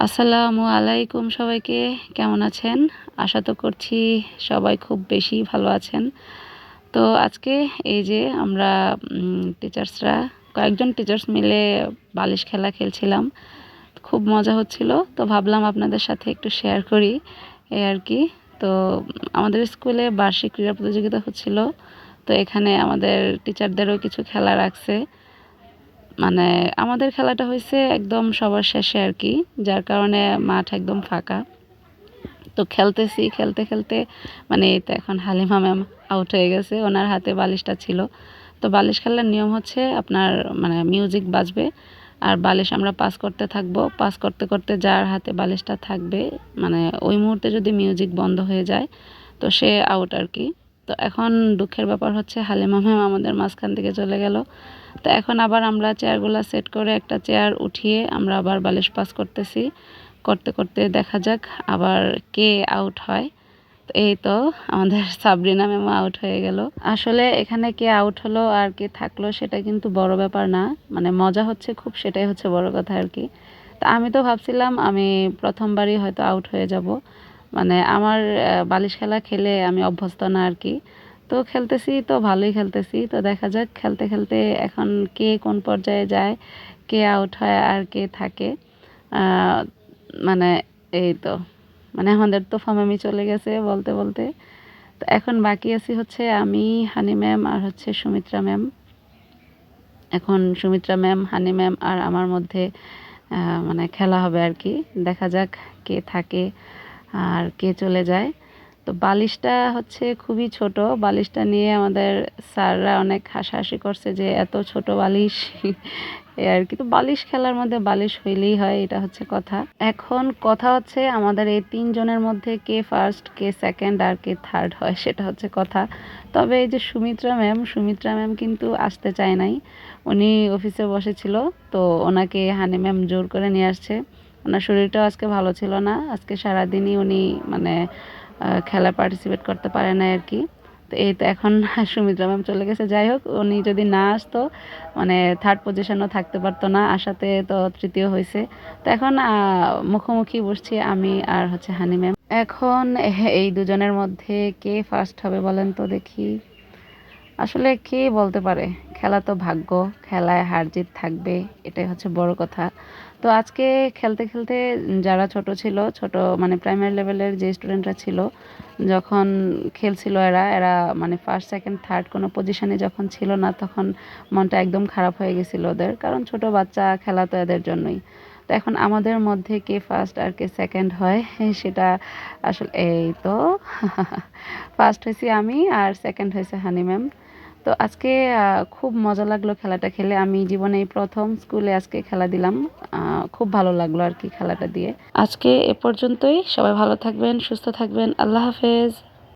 আসসালামু আলাইকুম সবাইকে। কেমন আছেন? আশা তো করছি সবাই খুব বেশি ভালো আছেন। তো আজকে এই যে আমরা টিচার্সরা কয়েকজন টিচার্স মিলে বালিশ খেলা খেলছিলাম। খুব মজা হচ্ছিল। তো ভাবলাম আপনাদের সাথে একটু শেয়ার করি এই আর কি। তো আমাদের স্কুলে বার্ষিক ক্রীড়া প্রতিযোগিতা হচ্ছিল। তো এখানে আমাদের টিচারদেরও কিছু খেলা রাখছে। মানে আমাদের খেলাটা হয়েছে একদম সবার শেষে আর কি, যার কারণে মাঠ একদম ফাঁকা। তো খেলতেছি খেলতে খেলতে মানে এই তো এখন হালিমা ম্যাম আউট হয়ে গেছে, ওনার হাতে বালিশটা ছিল। তো বালিশ খেলার নিয়ম হচ্ছে আপনার মানে মিউজিক বাজবে আর বালিশ আমরা পাস করতে থাকবো, পাস করতে করতে যার হাতে বালিশটা থাকবে মানে ওই মুহূর্তে যদি মিউজিক বন্ধ হয়ে যায় তো সে আউট আর কি। তো এখন দুঃখের ব্যাপার হচ্ছে হালিমা ম্যাম আমাদের মাঝখান থেকে চলে গেল। তো এখন আবার আমরা চেয়ারগুলো সেট করে একটা চেয়ার উঠিয়ে আমরা আবার বালিশ পাস করতেছি, করতে করতে দেখা যাক আবার কে আউট হয়। তো এই তো আমাদের সাবরিনা ম্যামও আউট হয়ে গেল। আসলে এখানে কে আউট হলো আর কে থাকলো সেটা কিন্তু বড় ব্যাপার না, মানে মজা হচ্ছে খুব, সেটাই হচ্ছে বড় কথা আর কি। তা আমি তো ভাবছিলাম আমি প্রথমবারই হয়তো আউট হয়ে যাব, মানে আমার বালিশ খেলা খেলে আমি অভ্যস্ত না আর কি। তো খেলতেছি তো ভালোই খেলতেছি, তো দেখা যাক খেলতে খেলতে এখন কে কোন পর্যায়ে যায়, কে আউট হয় আর কে থাকে। আহ, মানে এই তো মানে আমাদের তো ফামামি চলে গেছে বলতে বলতে। তো এখন বাকি আছি হচ্ছে আমি, হানি ম্যাম আর হচ্ছে সুমিত্রা ম্যাম। এখন সুমিত্রা ম্যাম, হানি ম্যাম আর আমার মধ্যে মানে খেলা হবে আর কি। দেখা যাক কে থাকে আর কে চলে যায়। তো বালিশটা হচ্ছে খুবই ছোট, বালিশটা নিয়ে আমাদের স্যাররা অনেক হাসাহাসি করছে যে এত ছোট বালিশ এই আর কি। তো বালিশ খেলার মধ্যে বালিশ হইলেই হয়, এটা হচ্ছে কথা। এখন কথা হচ্ছে আমাদের এই তিনজনের মধ্যে কে ফার্স্ট, কে সেকেন্ড আর কে থার্ড হয়, সেটা হচ্ছে কথা। তবে এই যে সুমিত্রা ম্যাম কিন্তু আসতে চায় নাই, উনি অফিসে বসেছিল। তো ওনাকে হানি ম্যাম জোর করে নিয়ে আসছে। ওনার শরীরটাও আজকে ভালো ছিল না, আজকে সারাদিনই উনি মানে খেলায় পার্টিসিপেট করতে পারে না আর কি। তো এই তো এখন সুমিত্রা ম্যাম চলে গেছে। যাই হোক, উনি যদি না আসতো মানে থার্ড পজিশনও থাকতে পারতো না, আসাতে তো তৃতীয় হয়েছে। তো এখন মুখোমুখি বসছি আমি আর হচ্ছে হানি ম্যাম। এখন এই দুজনের মধ্যে কে ফার্স্ট হবে বলেন তো দেখি। আসলে কে বলতে পারে, খেলা তো ভাগ্য, খেলায় হার জিত থাকবে, এটাই হচ্ছে বড় কথা। তো আজকে খেলতে খেলতে যারা ছোট ছিল, ছোট মানে প্রাইমারি লেভেলের যে স্টুডেন্টরা ছিল, যখন খেলছিল এরা এরা মানে ফার্স্ট সেকেন্ড থার্ড কোনো পজিশনে যখন ছিল না, তখন মনটা একদম খারাপ হয়ে গেছিল ওদের, কারণ ছোট বাচ্চা, খেলা তো এদের জন্যই। তো এখন আমাদের মধ্যে কে ফার্স্ট আর কে সেকেন্ড হয় সেটা আসলে এই তো ফার্স্ট হয়েছি আমি আর সেকেন্ড হয়েছে হানি ম্যাম। তো আজকে খুব মজা লাগলো খেলাটা খেলে, আমি জীবনে এই প্রথম স্কুলে আজকে খেলা দিলাম। খুব ভালো লাগলো আর কি খেলাটা দিয়ে। আজকে এ পর্যন্তই, সবাই ভালো থাকবেন, সুস্থ থাকবেন, আল্লাহ হাফেজ।